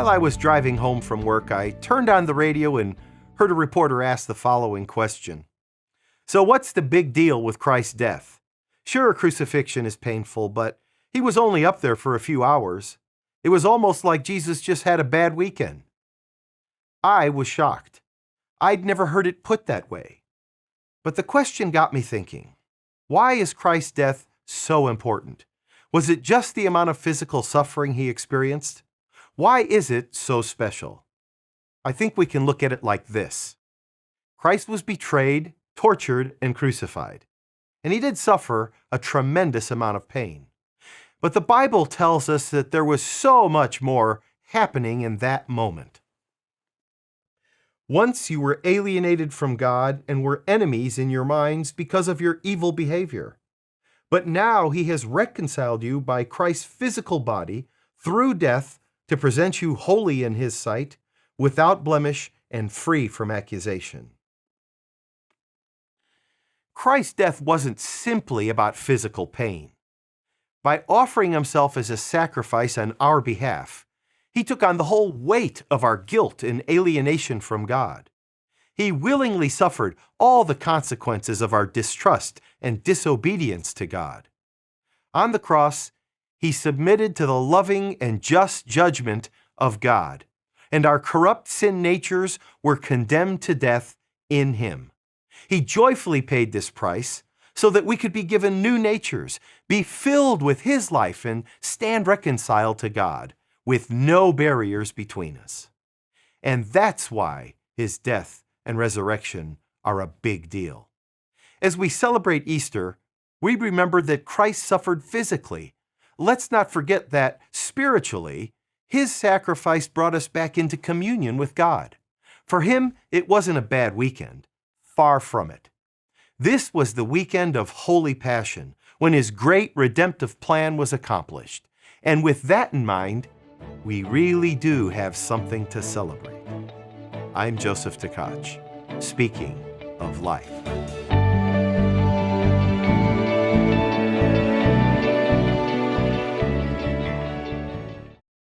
While I was driving home from work, I turned on the radio and heard a reporter ask the following question. So what's the big deal with Christ's death? Sure, crucifixion is painful, but he was only up there for a few hours. It was almost like Jesus just had a bad weekend. I was shocked. I'd never heard it put that way. But the question got me thinking, why is Christ's death so important? Was it just the amount of physical suffering he experienced? Why is it so special? I think we can look at it like this. Christ was betrayed, tortured, and crucified. And he did suffer a tremendous amount of pain. But the Bible tells us that there was so much more happening in that moment. Once you were alienated from God and were enemies in your minds because of your evil behavior. But now he has reconciled you by Christ's physical body through death to present you holy in his sight, without blemish and free from accusation. Christ's death wasn't simply about physical pain. By offering himself as a sacrifice on our behalf, he took on the whole weight of our guilt and alienation from God. He willingly suffered all the consequences of our distrust and disobedience to God. On the cross, he submitted to the loving and just judgment of God, and our corrupt sin natures were condemned to death in him. He joyfully paid this price so that we could be given new natures, be filled with his life, and stand reconciled to God, with no barriers between us. And that's why his death and resurrection are a big deal. As we celebrate Easter, we remember that Christ suffered physically. Let's not forget that spiritually, his sacrifice brought us back into communion with God. For him, it wasn't a bad weekend. Far from it. This was the weekend of Holy Passion, when his great redemptive plan was accomplished. And with that in mind, we really do have something to celebrate. I'm Joseph Tkach, speaking of life.